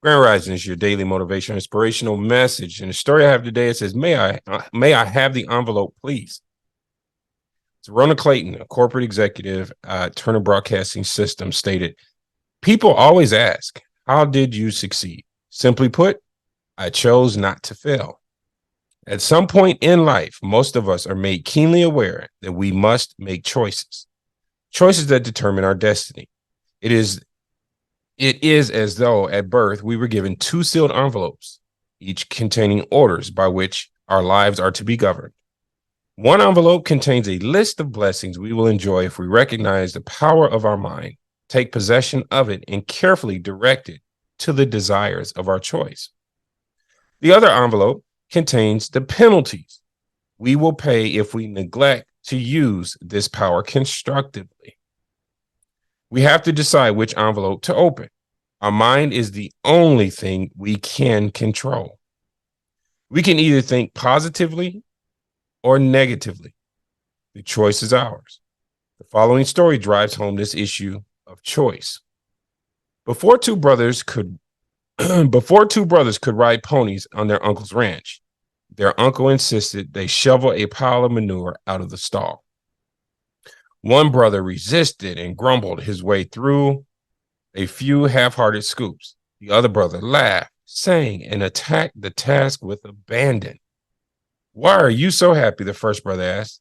Grand Rising is your daily motivation, inspirational message. And the story I have today, it says, may I have the envelope, please? It's Rona Clayton, a corporate executive at Turner Broadcasting System, stated, people always ask, how did you succeed? Simply put, I chose not to fail. At some point in life, most of us are made keenly aware that we must make choices that determine our destiny. It is as though at birth we were given two sealed envelopes, each containing orders by which our lives are to be governed. One envelope contains a list of blessings we will enjoy if we recognize the power of our mind, take possession of it, and carefully direct it to the desires of our choice. The other envelope contains the penalties we will pay if we neglect to use this power constructively. We have to decide which envelope to open. Our mind is the only thing we can control. We can either think positively or negatively. The choice is ours. The following story drives home this issue of choice. Before two brothers could ride ponies on their uncle's ranch, their uncle insisted they shovel a pile of manure out of the stall. One brother resisted and grumbled his way through a few half-hearted scoops. The other brother laughed, sang, and attacked the task with abandon. Why are you so happy? The first brother asked.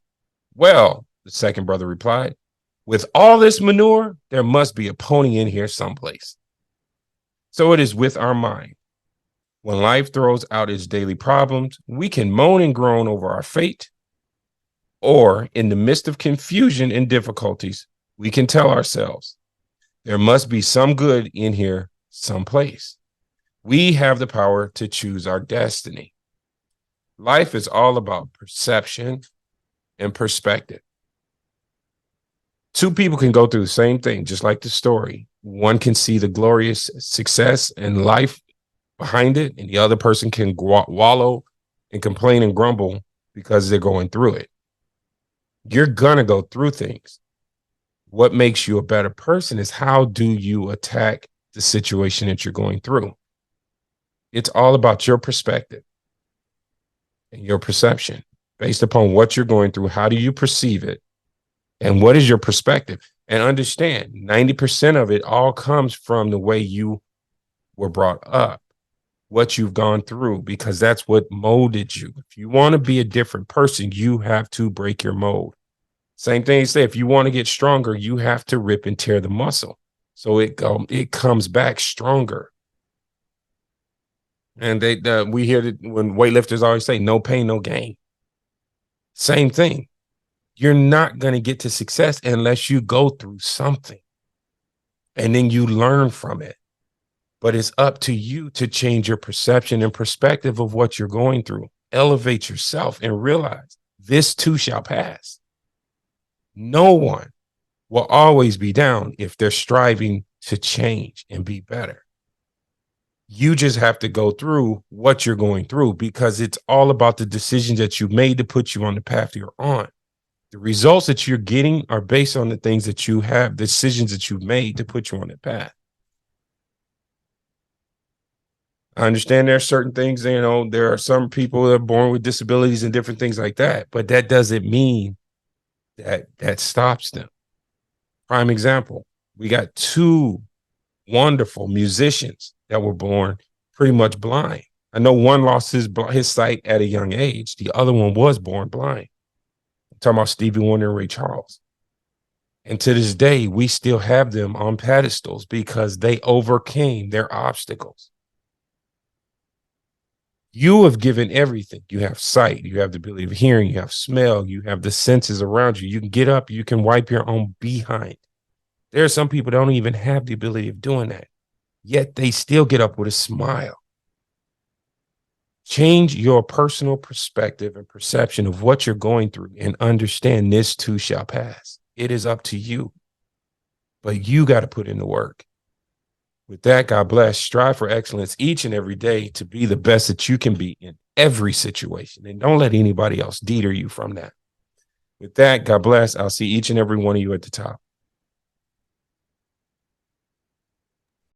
Well, the second brother replied, with all this manure, there must be a pony in here someplace. So it is with our mind. When life throws out its daily problems, we can moan and groan over our fate, or in the midst of confusion and difficulties, we can tell ourselves, there must be some good in here someplace. We have the power to choose our destiny. Life is all about perception and perspective. Two people can go through the same thing, just like the story. One can see the glorious success and life behind it, and the other person can wallow and complain and grumble because they're going through it. You're going to go through things. What makes you a better person is how do you attack the situation that you're going through. It's all about your perspective and your perception based upon what you're going through. How do you perceive it? And what is your perspective? And understand 90% of it all comes from the way you were brought up, what you've gone through, because that's what molded you. If you want to be a different person, you have to break your mold. Same thing you say, if you want to get stronger, you have to rip and tear the muscle. So it comes back stronger. And we hear that when weightlifters always say, no pain, no gain. Same thing. You're not going to get to success unless you go through something. And then you learn from it. But it's up to you to change your perception and perspective of what you're going through. Elevate yourself and realize this too shall pass. No one will always be down if they're striving to change and be better. You just have to go through what you're going through because it's all about the decisions that you made to put you on the path you're on. The results that you're getting are based on the things that you have, decisions that you've made to put you on that path. I understand there are certain things, there are some people that are born with disabilities and different things like that, but that doesn't mean that stops them. Prime example, we got two wonderful musicians that were born pretty much blind. I know one lost his sight at a young age. The other one was born blind. I'm talking about Stevie Wonder and Ray Charles. And to this day, we still have them on pedestals because they overcame their obstacles. You have given everything. You have sight, you have the ability of hearing, you have smell, you have the senses around you. You can get up, you can wipe your own behind. There are some people that don't even have the ability of doing that, yet they still get up with a smile. Change your personal perspective and perception of what you're going through and understand this too shall pass. It is up to you, but you got to put in the work. With that, God bless. Strive for excellence each and every day to be the best that you can be in every situation. And don't let anybody else deter you from that. With that, God bless. I'll see each and every one of you at the top.